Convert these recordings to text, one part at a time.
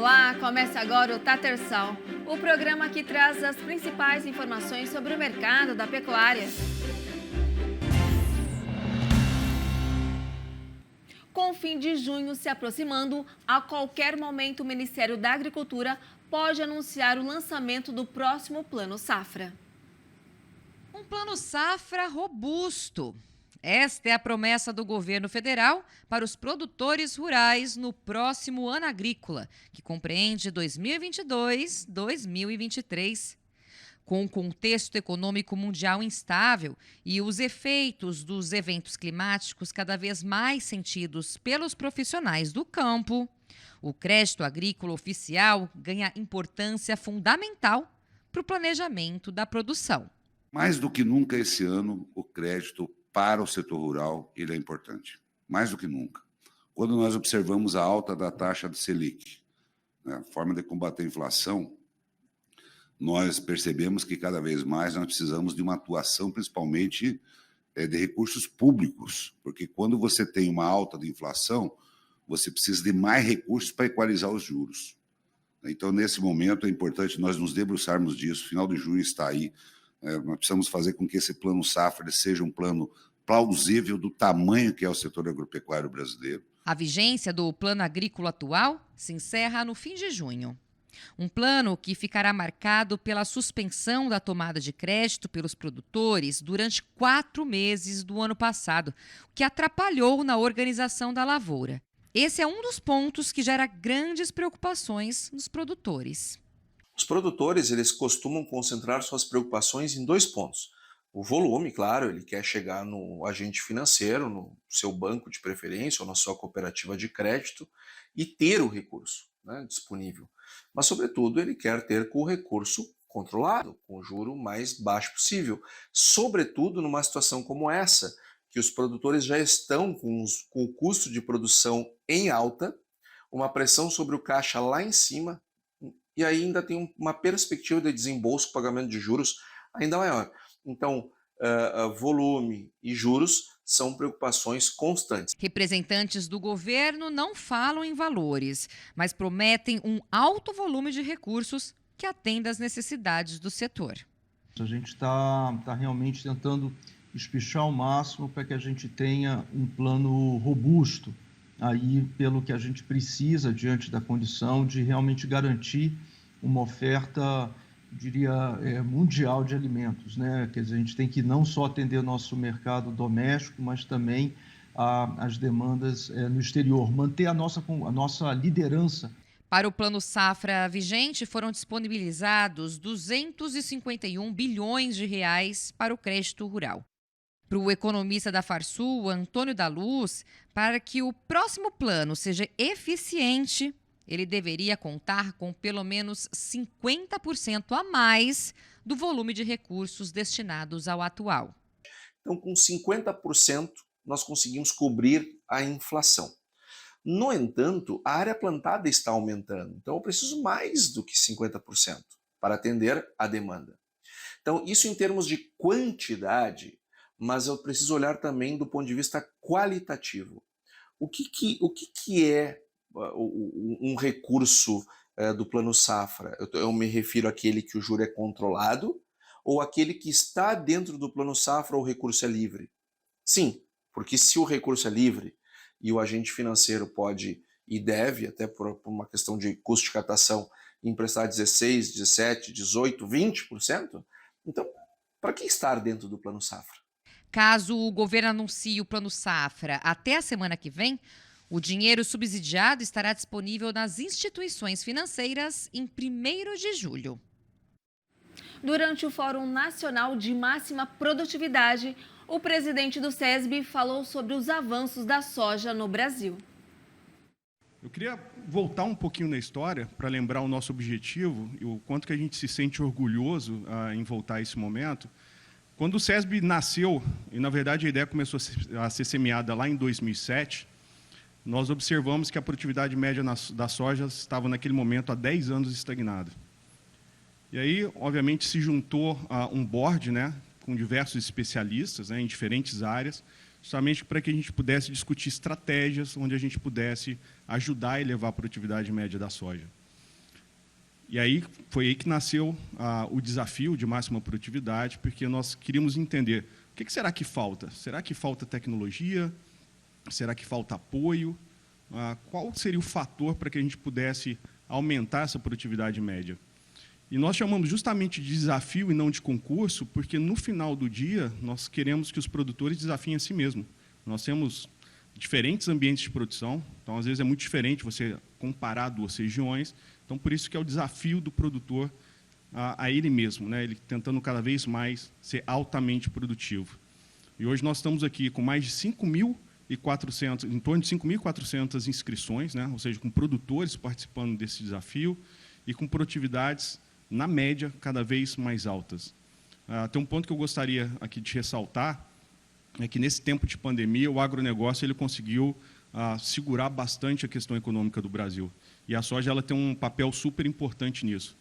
Olá, começa agora o Tatersal, o programa que traz as principais informações sobre o mercado da pecuária. Com o fim de junho se aproximando, a qualquer momento o Ministério da Agricultura pode anunciar o lançamento do próximo Plano Safra. Um Plano Safra robusto. Esta é a promessa do governo federal para os produtores rurais no próximo ano agrícola, que compreende 2022-2023. Com o contexto econômico mundial instável e os efeitos dos eventos climáticos cada vez mais sentidos pelos profissionais do campo, o crédito agrícola oficial ganha importância fundamental para o planejamento da produção. Mais do que nunca esse ano, o crédito para o setor rural ele é importante. Mais do que nunca. Quando nós observamos a alta da taxa do Selic, né, a forma de combater a inflação, nós percebemos que cada vez mais nós precisamos de uma atuação, principalmente de recursos públicos, porque quando você tem uma alta de inflação, você precisa de mais recursos para equalizar os juros. Então, nesse momento, é importante nós nos debruçarmos disso. Final de junho está aí. Nós precisamos fazer com que esse plano safra seja um plano plausível do tamanho que é o setor agropecuário brasileiro. A vigência do plano agrícola atual se encerra no fim de junho. Um plano que ficará marcado pela suspensão da tomada de crédito pelos produtores durante 4 meses do ano passado, o que atrapalhou na organização da lavoura. Esse é um dos pontos que gera grandes preocupações nos produtores. Os produtores, eles costumam concentrar suas preocupações em 2 pontos. O volume, claro, ele quer chegar no agente financeiro, no seu banco de preferência ou na sua cooperativa de crédito e ter o recurso, né, disponível. Mas, sobretudo, ele quer ter com o recurso controlado, com o juro mais baixo possível. Sobretudo numa situação como essa, que os produtores já estão com o custo de produção em alta, uma pressão sobre o caixa lá em cima, e ainda tem uma perspectiva de desembolso, pagamento de juros ainda maior. Então, volume e juros são preocupações constantes. Representantes do governo não falam em valores, mas prometem um alto volume de recursos que atenda às necessidades do setor. A gente está realmente tentando espichar ao máximo para que a gente tenha um plano robusto, aí pelo que a gente precisa diante da condição de realmente garantir uma oferta, diria, mundial de alimentos, né? Quer dizer, a gente tem que não só atender o nosso mercado doméstico, mas também as demandas no exterior, manter a nossa liderança. Para o Plano Safra vigente, foram disponibilizados 251 bilhões de reais para o crédito rural. Para o economista da Farsul, Antônio da Luz, para que o próximo plano seja eficiente, ele deveria contar com pelo menos 50% a mais do volume de recursos destinados ao atual. Então, com 50%, nós conseguimos cobrir a inflação. No entanto, a área plantada está aumentando, então eu preciso mais do que 50% para atender a demanda. Então, isso em termos de quantidade, mas eu preciso olhar também do ponto de vista qualitativo. O que é um recurso do Plano Safra? Eu me refiro àquele que o juro é controlado ou aquele que está dentro do Plano Safra ou o recurso é livre? Sim, porque se o recurso é livre e o agente financeiro pode e deve, até por uma questão de custo de captação, emprestar 16%, 17%, 18%, 20%, então para que estar dentro do Plano Safra? Caso o governo anuncie o Plano Safra até a semana que vem, o dinheiro subsidiado estará disponível nas instituições financeiras em 1º de julho. Durante o Fórum Nacional de Máxima Produtividade, o presidente do SESB falou sobre os avanços da soja no Brasil. Eu queria voltar um pouquinho na história para lembrar o nosso objetivo e o quanto que a gente se sente orgulhoso em voltar a esse momento. Quando o SESB nasceu, e na verdade a ideia começou a ser semeada lá em 2007, nós observamos que a produtividade média da soja estava naquele momento há 10 anos estagnada. E aí, obviamente, se juntou um board, né, com diversos especialistas, né, em diferentes áreas, justamente para que a gente pudesse discutir estratégias onde a gente pudesse ajudar a elevar a produtividade média da soja. E aí foi aí que nasceu o desafio de máxima produtividade, porque nós queríamos entender o que será que falta? Será que falta tecnologia? Será que falta apoio? Qual seria o fator para que a gente pudesse aumentar essa produtividade média? E nós chamamos justamente de desafio e não de concurso, porque, no final do dia, nós queremos que os produtores desafiem a si mesmos. Nós temos diferentes ambientes de produção, então, às vezes, é muito diferente você comparar duas regiões. Então, por isso que é o desafio do produtor a ele mesmo, né? Ele tentando cada vez mais ser altamente produtivo. E hoje nós estamos aqui com mais de 5.400, em torno de 5.400 inscrições, né? Ou seja, com produtores participando desse desafio e com produtividades, na média, cada vez mais altas. Tem um ponto que eu gostaria aqui de ressaltar, é que nesse tempo de pandemia, o agronegócio ele conseguiu segurar bastante a questão econômica do Brasil. E a soja ela tem um papel super importante nisso.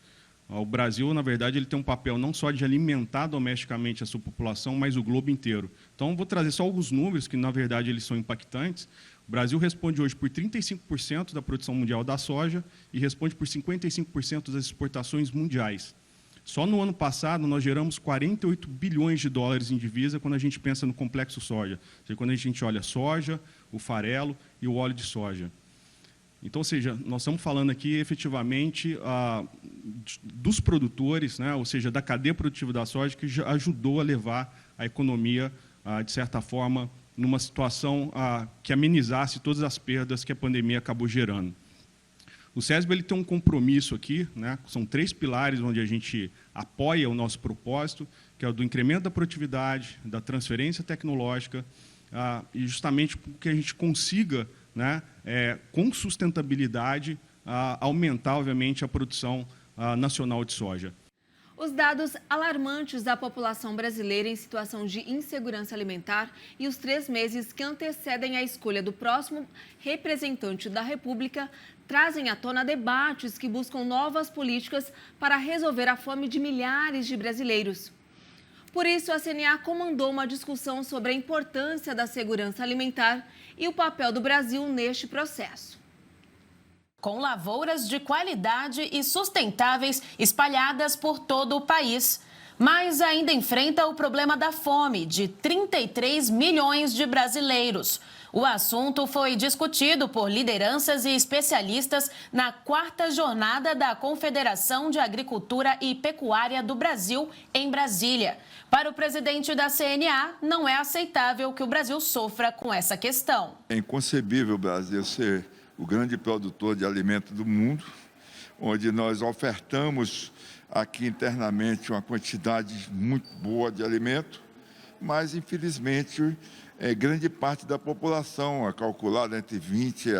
O Brasil, na verdade, ele tem um papel não só de alimentar domesticamente a sua população, mas o globo inteiro. Então, vou trazer só alguns números que, na verdade, eles são impactantes. O Brasil responde hoje por 35% da produção mundial da soja e responde por 55% das exportações mundiais. Só no ano passado, nós geramos 48 bilhões de dólares em divisa quando a gente pensa no complexo soja. Ou seja, quando a gente olha soja, o farelo e o óleo de soja. Então, ou seja, nós estamos falando aqui, efetivamente, dos produtores, né, ou seja, da cadeia produtiva da soja, que já ajudou a levar a economia, de certa forma, numa situação que amenizasse todas as perdas que a pandemia acabou gerando. O SESB ele tem um compromisso aqui, né, são 3 pilares onde a gente apoia o nosso propósito, que é o do incremento da produtividade, da transferência tecnológica, e justamente porque a gente consiga, né, com sustentabilidade, aumentar, obviamente, a produção nacional de soja. Os dados alarmantes da população brasileira em situação de insegurança alimentar e os 3 meses que antecedem a escolha do próximo representante da República trazem à tona debates que buscam novas políticas para resolver a fome de milhares de brasileiros. Por isso, a CNA comandou uma discussão sobre a importância da segurança alimentar e o papel do Brasil neste processo. Com lavouras de qualidade e sustentáveis espalhadas por todo o país, mas ainda enfrenta o problema da fome de 33 milhões de brasileiros. O assunto foi discutido por lideranças e especialistas na 4ª jornada da Confederação de Agricultura e Pecuária do Brasil, em Brasília. Para o presidente da CNA, não é aceitável que o Brasil sofra com essa questão. É inconcebível o Brasil ser o grande produtor de alimento do mundo, onde nós ofertamos aqui internamente uma quantidade muito boa de alimento, mas, infelizmente, grande parte da população, calculada entre 20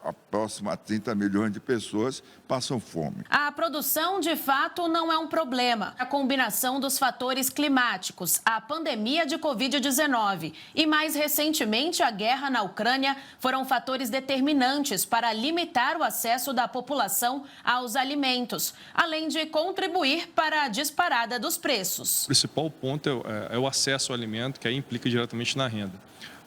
a próxima a 30 milhões de pessoas, passam fome. A produção, de fato, não é um problema. A combinação dos fatores climáticos, a pandemia de Covid-19 e, mais recentemente, a guerra na Ucrânia foram fatores determinantes para limitar o acesso da população aos alimentos, além de contribuir para a disparada dos preços. O principal ponto é o acesso ao alimento, que aí implica diretamente na renda.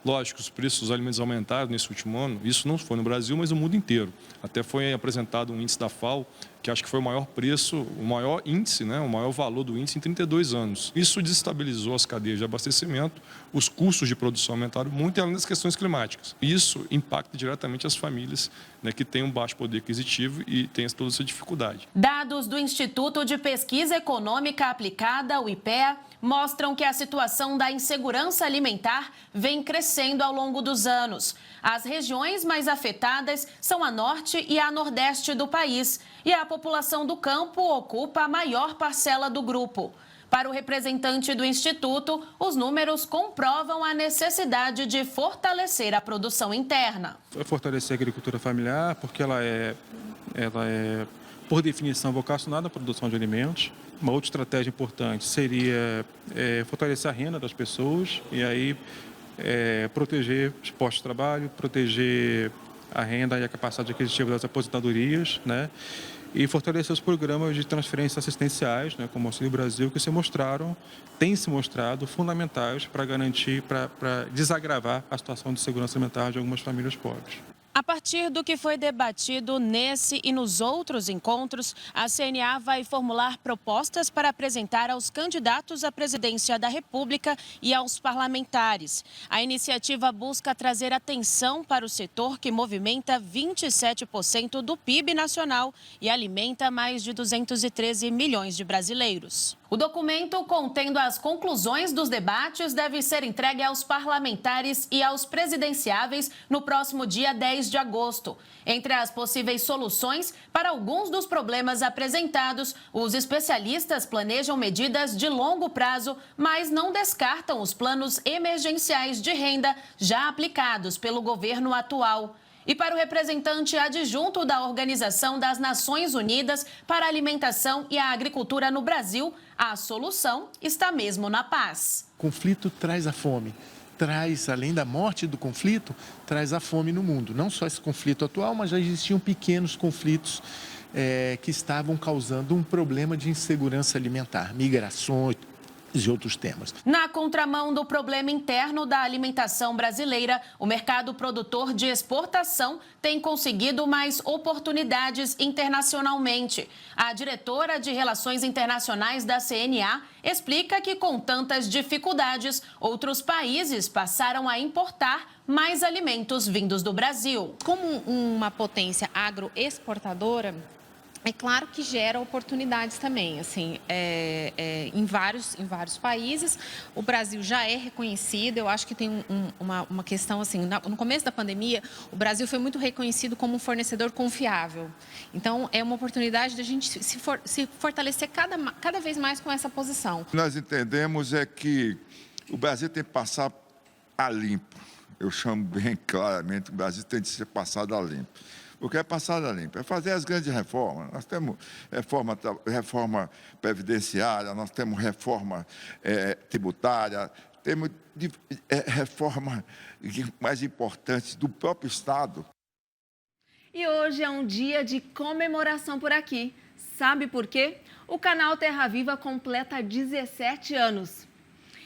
Lógico, os preços dos alimentos aumentaram nesse último ano, isso não foi no Brasil, mas no mundo inteiro. Até foi apresentado um índice da FAO, que acho que foi o maior preço, o maior índice, né, o maior valor do índice em 32 anos. Isso desestabilizou as cadeias de abastecimento, os custos de produção aumentaram muito, além das questões climáticas. Isso impacta diretamente as famílias, né, que têm um baixo poder aquisitivo e têm toda essa dificuldade. Dados do Instituto de Pesquisa Econômica Aplicada, o IPEA, mostram que a situação da insegurança alimentar vem crescendo ao longo dos anos. As regiões mais afetadas são a norte e a nordeste do país, e a população do campo ocupa a maior parcela do grupo. Para o representante do Instituto, os números comprovam a necessidade de fortalecer a produção interna. Fortalecer a agricultura familiar, porque ela é, por definição, vocacionada à produção de alimentos. Uma outra estratégia importante seria fortalecer a renda das pessoas e aí proteger os postos de trabalho, proteger a renda e a capacidade aquisitiva das aposentadorias, né? E fortalecer os programas de transferências assistenciais, né, como o Auxílio Brasil, que têm se mostrado fundamentais para garantir, para desagravar a situação de segurança alimentar de algumas famílias pobres. A partir do que foi debatido nesse e nos outros encontros, a CNA vai formular propostas para apresentar aos candidatos à presidência da República e aos parlamentares. A iniciativa busca trazer atenção para o setor que movimenta 27% do PIB nacional e alimenta mais de 213 milhões de brasileiros. O documento, contendo as conclusões dos debates, deve ser entregue aos parlamentares e aos presidenciáveis no próximo dia 10 de agosto. Entre as possíveis soluções para alguns dos problemas apresentados, os especialistas planejam medidas de longo prazo, mas não descartam os planos emergenciais de renda já aplicados pelo governo atual. E para o representante adjunto da Organização das Nações Unidas para a Alimentação e a Agricultura no Brasil, a solução está mesmo na paz. O conflito traz a fome, além da morte do conflito, traz a fome no mundo. Não só esse conflito atual, mas já existiam pequenos conflitos que estavam causando um problema de insegurança alimentar, migrações e outros temas. Na contramão do problema interno da alimentação brasileira, o mercado produtor de exportação tem conseguido mais oportunidades internacionalmente. A diretora de Relações Internacionais da CNA explica que, com tantas dificuldades, outros países passaram a importar mais alimentos vindos do Brasil. Como uma potência agroexportadora, é claro que gera oportunidades também, assim, em vários países. O Brasil já é reconhecido, eu acho que tem uma questão, assim, no começo da pandemia, o Brasil foi muito reconhecido como um fornecedor confiável. Então, é uma oportunidade de a gente se fortalecer cada vez mais com essa posição. O que nós entendemos é que o Brasil tem que passar a limpo. Eu chamo bem claramente, o Brasil tem que ser passado a limpo. O que é passado a limpo? É fazer as grandes reformas. Nós temos reforma previdenciária, nós temos reforma tributária, temos reforma mais importante do próprio Estado. E hoje é um dia de comemoração por aqui. Sabe por quê? O canal Terra Viva completa 17 anos.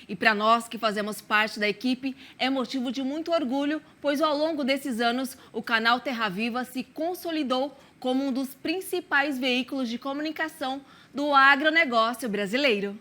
E para nós que fazemos parte da equipe, é motivo de muito orgulho, pois ao longo desses anos, o canal Terra Viva se consolidou como um dos principais veículos de comunicação do agronegócio brasileiro.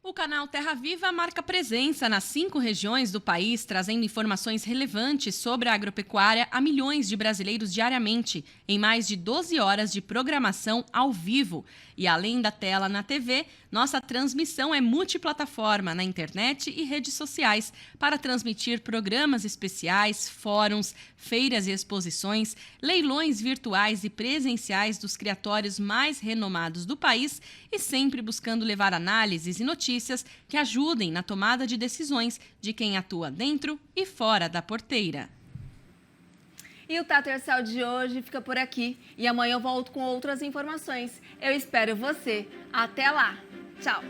O canal Terra Viva marca presença nas 5 regiões do país, trazendo informações relevantes sobre a agropecuária a milhões de brasileiros diariamente, em mais de 12 horas de programação ao vivo. E além da tela na TV, nossa transmissão é multiplataforma na internet e redes sociais para transmitir programas especiais, fóruns, feiras e exposições, leilões virtuais e presenciais dos criatórios mais renomados do país e sempre buscando levar análises e notícias que ajudem na tomada de decisões de quem atua dentro e fora da porteira. E o Tatersal de hoje fica por aqui. E amanhã eu volto com outras informações. Eu espero você. Até lá. Tchau.